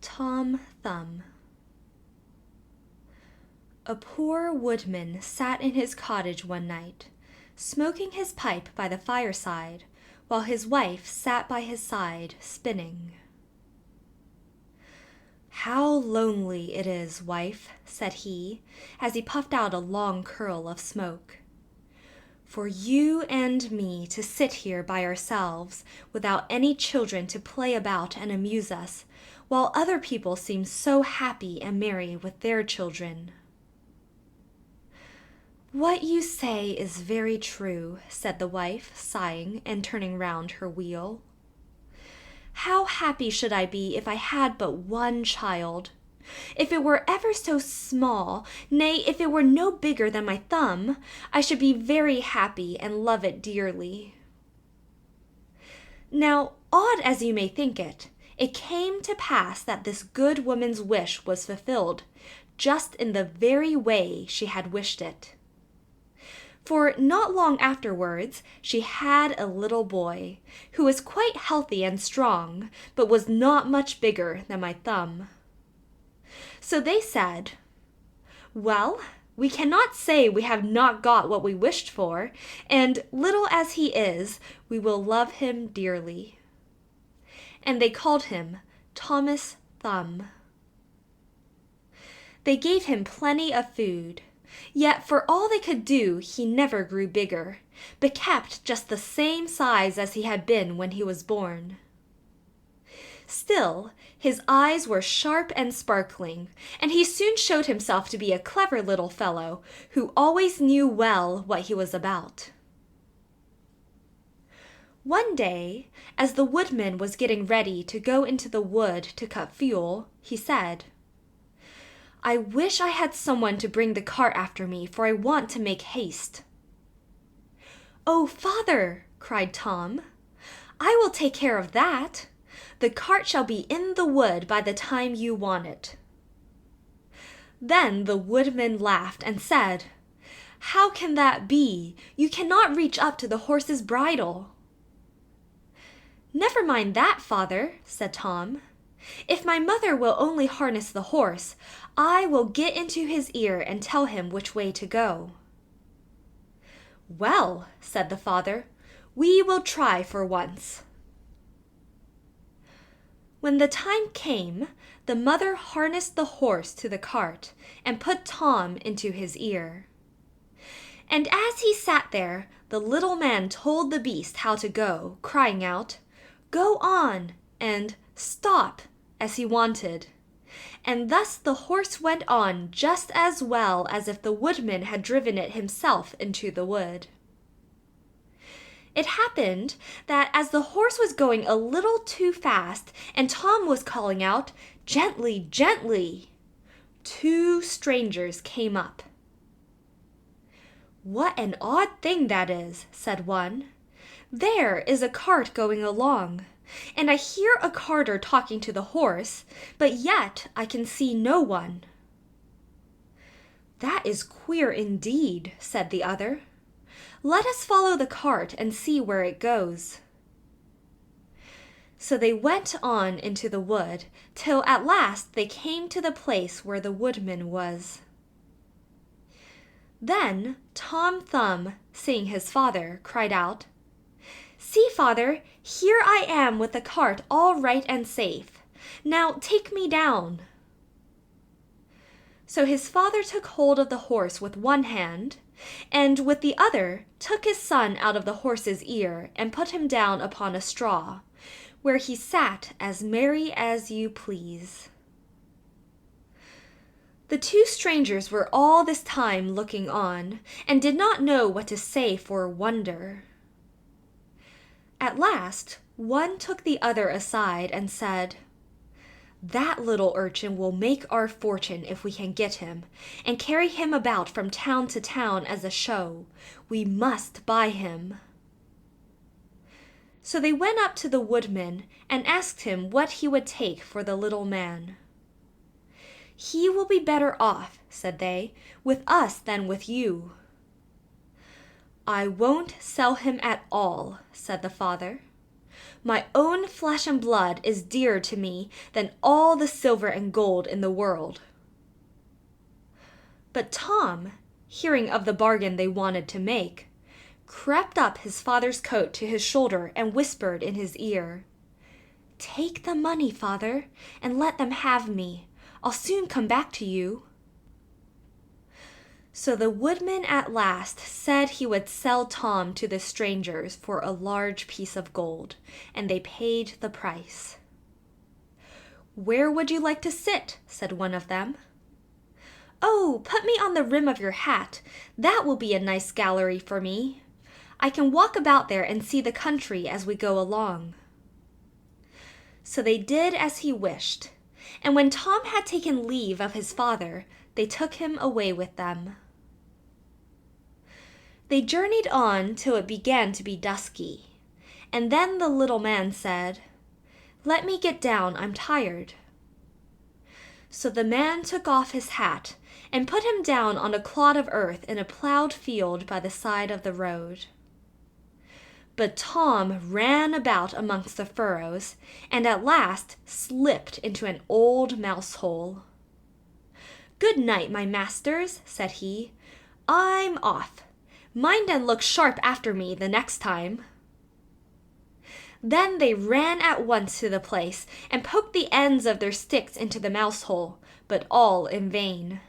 Tom Thumb. A poor woodman sat in his cottage one night, smoking his pipe by the fireside, while his wife sat by his side spinning. "How lonely it is, wife," said he, as he puffed out a long curl of smoke. "For you and me to sit here by ourselves, without any children to play about and amuse us, while other people seem so happy and merry with their children." "What you say is very true," said the wife, sighing and turning round her wheel. "How happy should I be if I had but one child! If it were ever so small, nay, if it were no bigger than my thumb, I should be very happy and love it dearly." Now, odd as you may think it, it came to pass that this good woman's wish was fulfilled, just in the very way she had wished it. For not long afterwards she had a little boy, who was quite healthy and strong, but was not much bigger than my thumb. So they said, "Well, we cannot say we have not got what we wished for, and little as he is, we will love him dearly." And they called him Thomas Thumb. They gave him plenty of food. Yet for all they could do he never grew bigger, but kept just the same size as he had been when he was born. Still, his eyes were sharp and sparkling, and he soon showed himself to be a clever little fellow who always knew well what he was about. One day, as the woodman was getting ready to go into the wood to cut fuel, he said, "I wish I had someone to bring the cart after me, for I want to make haste." "Oh, father," cried Tom, "I will take care of that. The cart shall be in the wood by the time you want it." Then the woodman laughed and said, "How can that be? You cannot reach up to the horse's bridle." "Never mind that, father," said Tom. "If my mother will only harness the horse, I will get into his ear and tell him which way to go." "Well," said the father, "we will try for once." When the time came, the mother harnessed the horse to the cart and put Tom into his ear. And as he sat there, the little man told the beast how to go, crying out, "Go on!" and "Stop!" as he wanted. And thus the horse went on just as well as if the woodman had driven it himself into the wood. It happened that as the horse was going a little too fast and Tom was calling out, "Gently, gently," two strangers came up. "What an odd thing that is," said one. "There is a cart going along, and I hear a carter talking to the horse, but yet I can see no one." "That is queer indeed," said the other. "Let us follow the cart and see where it goes." So they went on into the wood, till at last they came to the place where the woodman was. Then Tom Thumb, seeing his father, cried out, "See, father, here I am with the cart all right and safe. Now take me down." So his father took hold of the horse with one hand, and with the other took his son out of the horse's ear and put him down upon a straw, where he sat as merry as you please. The two strangers were all this time looking on, and did not know what to say for wonder. At last one took the other aside and said, "That little urchin will make our fortune if we can get him, and carry him about from town to town as a show. We must buy him." So they went up to the woodman and asked him what he would take for the little man. "He will be better off," said they, "with us than with you." "I won't sell him at all," said the father. My own flesh and blood is dearer to me than all the silver and gold in the world." But Tom, hearing of the bargain they wanted to make, crept up his father's coat to his shoulder and whispered in his ear, "Take the money, father, and let them have me. I'll soon come back to you." So the woodman at last said he would sell Tom to the strangers for a large piece of gold, and they paid the price. "Where would you like to sit?" said one of them. "Oh, put me on the rim of your hat. That will be a nice gallery for me. I can walk about there and see the country as we go along." So they did as he wished, and when Tom had taken leave of his father, they took him away with them. They journeyed on till it began to be dusky, and then the little man said, "Let me get down, I'm tired." So the man took off his hat and put him down on a clod of earth in a plowed field by the side of the road. But Tom ran about amongst the furrows, and at last slipped into an old mouse hole. "Good night, my masters," said he. "I'm off. Mind and look sharp after me the next time." Then they ran at once to the place and poked the ends of their sticks into the mouse hole, but all in vain.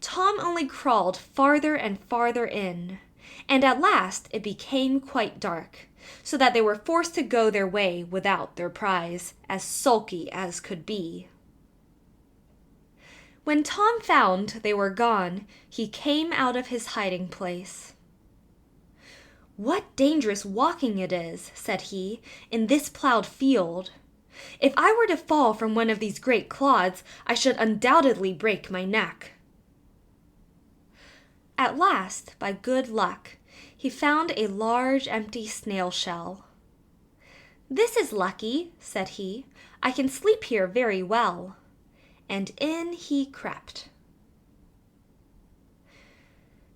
Tom only crawled farther and farther in, and at last it became quite dark, so that they were forced to go their way without their prize, as sulky as could be. When Tom found they were gone, he came out of his hiding place. "What dangerous walking it is," said he, "in this plowed field. If I were to fall from one of these great clods, I should undoubtedly break my neck." At last, by good luck, he found a large empty snail shell. "This is lucky," said he. "I can sleep here very well." And in he crept.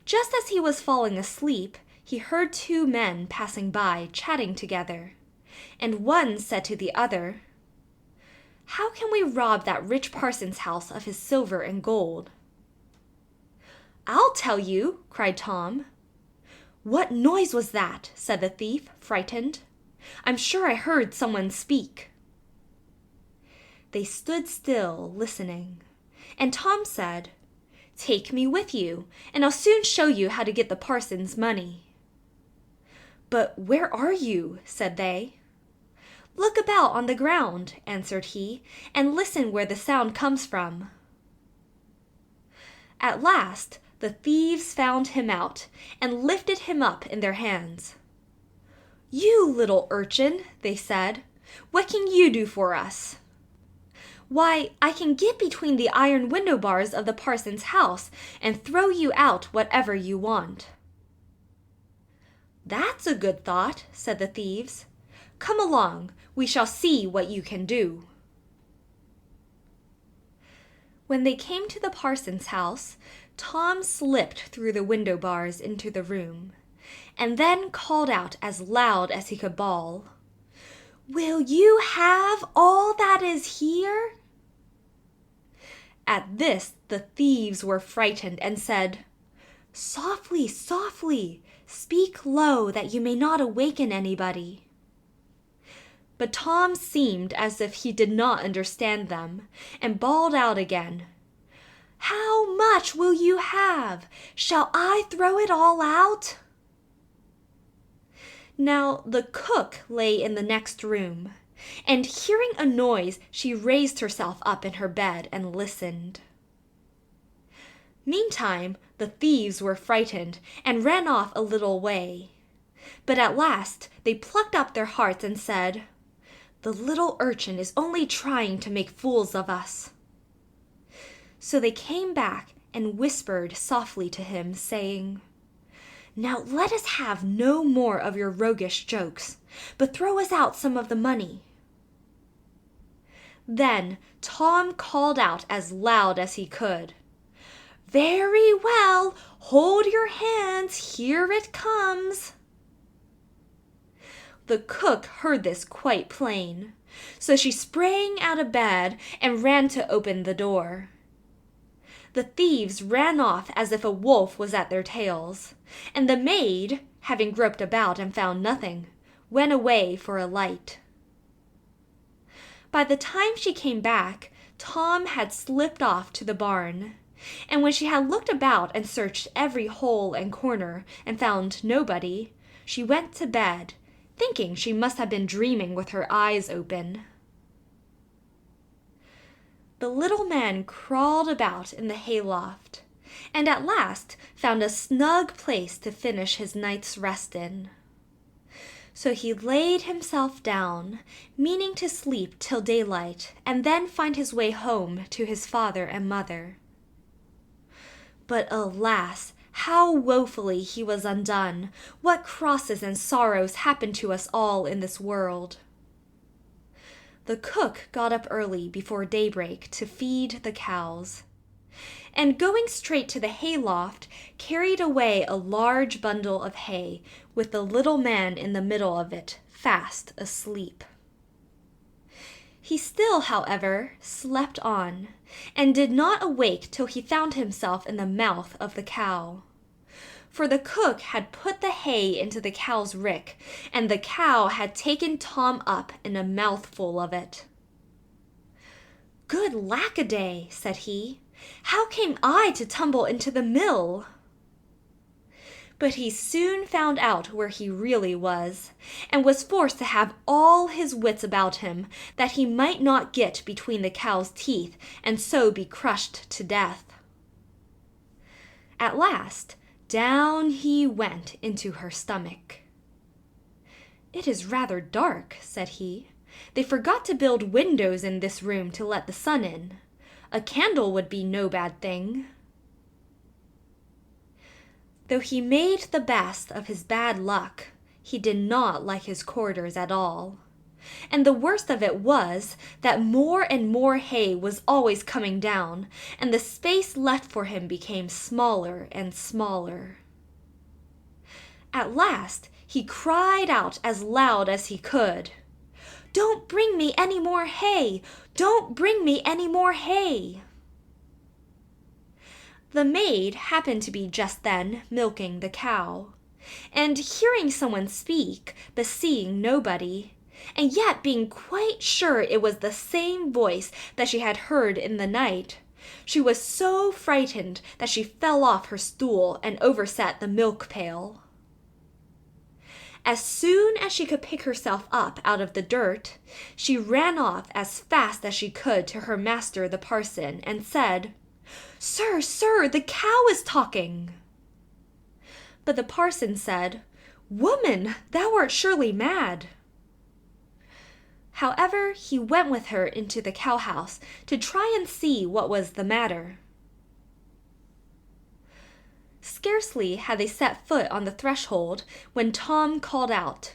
Just as he was falling asleep, he heard two men passing by chatting together, and one said to the other, "How can we rob that rich parson's house of his silver and gold?" "I'll tell you," cried Tom. "What noise was that?" said the thief, frightened. "I'm sure I heard someone speak." They stood still, listening, and Tom said, "Take me with you, and I'll soon show you how to get the parson's money." "But where are you?" said they. "Look about on the ground," answered he, "and listen where the sound comes from." At last the thieves found him out and lifted him up in their hands. "You little urchin," they said, "what can you do for us?" "Why, I can get between the iron window bars of the parson's house and throw you out whatever you want." "That's a good thought," said the thieves. "Come along, we shall see what you can do." When they came to the parson's house, Tom slipped through the window bars into the room, and then called out as loud as he could bawl, "Will you have all that is here?" At this the thieves were frightened and said, "Softly, softly, speak low that you may not awaken anybody." But Tom seemed as if he did not understand them, and bawled out again, "How much will you have? Shall I throw it all out?" Now the cook lay in the next room, and hearing a noise, she raised herself up in her bed and listened. Meantime, the thieves were frightened and ran off a little way. But at last they plucked up their hearts and said, "The little urchin is only trying to make fools of us." So they came back and whispered softly to him, saying, "Now let us have no more of your roguish jokes, but throw us out some of the money." Then Tom called out as loud as he could, "Very well, hold your hands, here it comes." The cook heard this quite plain, so she sprang out of bed and ran to open the door. The thieves ran off as if a wolf was at their tails, and the maid, having groped about and found nothing, went away for a light. By the time she came back, Tom had slipped off to the barn, and when she had looked about and searched every hole and corner and found nobody, she went to bed, thinking she must have been dreaming with her eyes open. The little man crawled about in the hayloft, and at last found a snug place to finish his night's rest in. So he laid himself down, meaning to sleep till daylight, and then find his way home to his father and mother. But alas, how woefully he was undone! What crosses and sorrows happen to us all in this world! The cook got up early before daybreak to feed the cows, and going straight to the hayloft, carried away a large bundle of hay with the little man in the middle of it, fast asleep. He still, however, slept on, and did not awake till he found himself in the mouth of the cow. For the cook had put the hay into the cow's rick, and the cow had taken Tom up in a mouthful of it. "Good lack-a-day," said he, "how came I to tumble into the mill?" But he soon found out where he really was, and was forced to have all his wits about him, that he might not get between the cow's teeth, and so be crushed to death. At last, down he went into her stomach. "It is rather dark," said he. "They forgot to build windows in this room to let the sun in. A candle would be no bad thing." Though he made the best of his bad luck, he did not like his quarters at all. And the worst of it was that more and more hay was always coming down, and the space left for him became smaller and smaller. At last he cried out as loud as he could, "Don't bring me any more hay! Don't bring me any more hay!" The maid happened to be just then milking the cow, and hearing someone speak, but seeing nobody, and yet being quite sure it was the same voice that she had heard in the night, she was so frightened that she fell off her stool and overset the milk pail. As soon as she could pick herself up out of the dirt, she ran off as fast as she could to her master the parson, and said, "Sir, sir, the cow is talking." But the parson said, "Woman, thou art surely mad." However, he went with her into the cow-house to try and see what was the matter. Scarcely had they set foot on the threshold when Tom called out,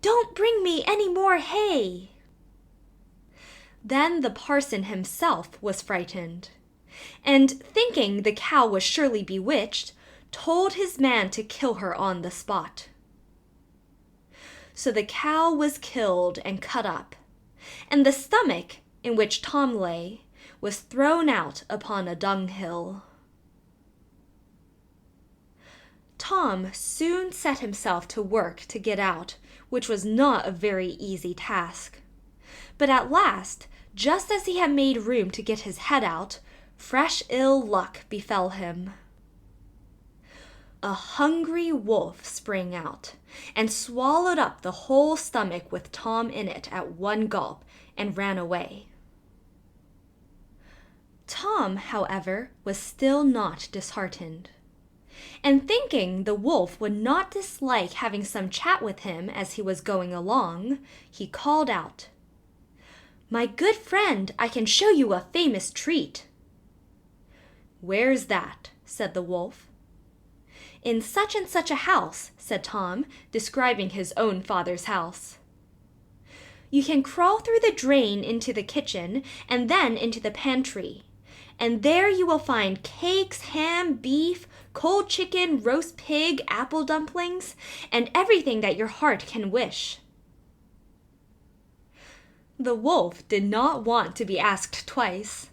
"Don't bring me any more hay!" Then the parson himself was frightened, and thinking the cow was surely bewitched, told his man to kill her on the spot. So the cow was killed and cut up, and the stomach, in which Tom lay, was thrown out upon a dunghill. Tom soon set himself to work to get out, which was not a very easy task. But at last, just as he had made room to get his head out, fresh ill luck befell him. A hungry wolf sprang out, and swallowed up the whole stomach with Tom in it at one gulp, and ran away. Tom, however, was still not disheartened, and thinking the wolf would not dislike having some chat with him as he was going along, he called out, "My good friend, I can show you a famous treat." "Where's that?" said the wolf. "In such and such a house," said Tom, describing his own father's house. "You can crawl through the drain into the kitchen, and then into the pantry, and there you will find cakes, ham, beef, cold chicken, roast pig, apple dumplings, and everything that your heart can wish. The wolf did not want to be asked twice.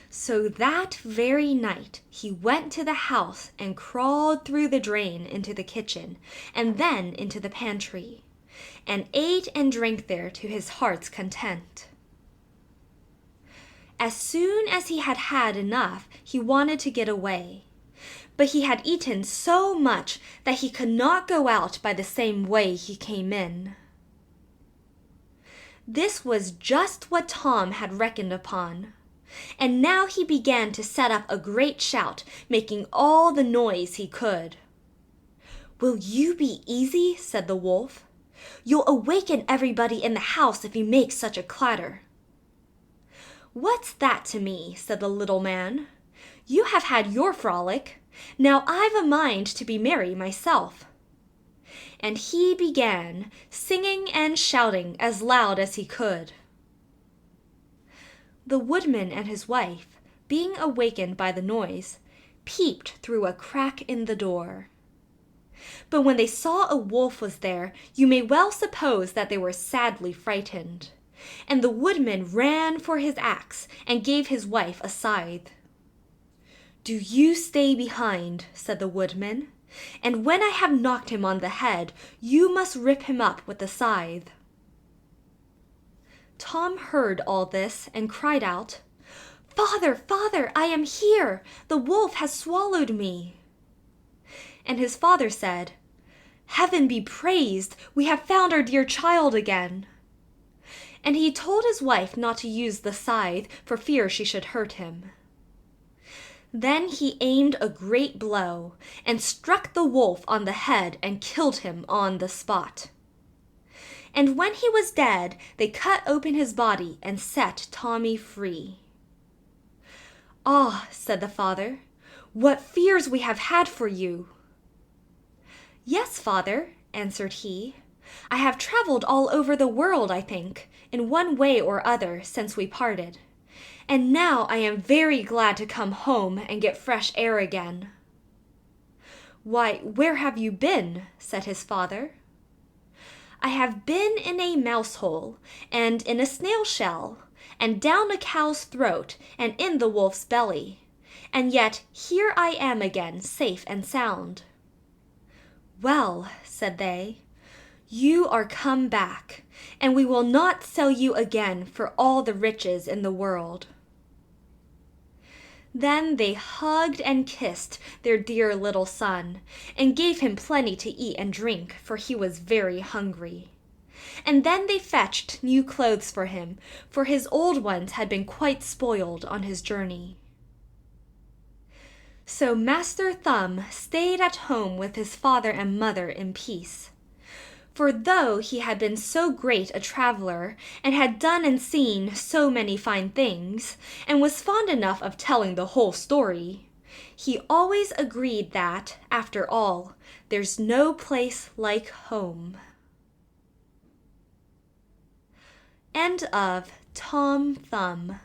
So that very night he went to the house and crawled through the drain into the kitchen and then into the pantry, and ate and drank there to his heart's content. As soon as he had had enough, he wanted to get away. But he had eaten so much that he could not go out by the same way he came in. This was just what Tom had reckoned upon. And now he began to set up a great shout, making all the noise he could. "Will you be easy?" said the wolf. "You'll awaken everybody in the house if you make such a clatter." "What's that to me?" said the little man. "You have had your frolic. Now I've a mind to be merry myself." And he began singing and shouting as loud as he could. The woodman and his wife, being awakened by the noise, peeped through a crack in the door. But when they saw a wolf was there, you may well suppose that they were sadly frightened. And the woodman ran for his axe and gave his wife a scythe. "Do you stay behind," said the woodman, "and when I have knocked him on the head, you must rip him up with the scythe." Tom heard all this and cried out, "Father, father, I am here! The wolf has swallowed me." And his father said, "Heaven be praised! We have found our dear child again." And he told his wife not to use the scythe for fear she should hurt him. Then he aimed a great blow and struck the wolf on the head and killed him on the spot. And when he was dead, they cut open his body and set Tommy free. "Ah," said the father, "what fears we have had for you!" "Yes, father," answered he, "I have traveled all over the world, I think, in one way or other, since we parted. And now I am very glad to come home and get fresh air again." "Why, where have you been?" said his father. "I have been in a mouse hole, and in a snail shell, and down a cow's throat, and in the wolf's belly. And yet here I am again, safe and sound." "Well," said they, "you are come back, and we will not sell you again for all the riches in the world." Then they hugged and kissed their dear little son, and gave him plenty to eat and drink, for he was very hungry. And then they fetched new clothes for him, for his old ones had been quite spoiled on his journey. So Master Thumb stayed at home with his father and mother in peace. For though he had been so great a traveler, and had done and seen so many fine things, and was fond enough of telling the whole story, he always agreed that, after all, there's no place like home. End of Tom Thumb.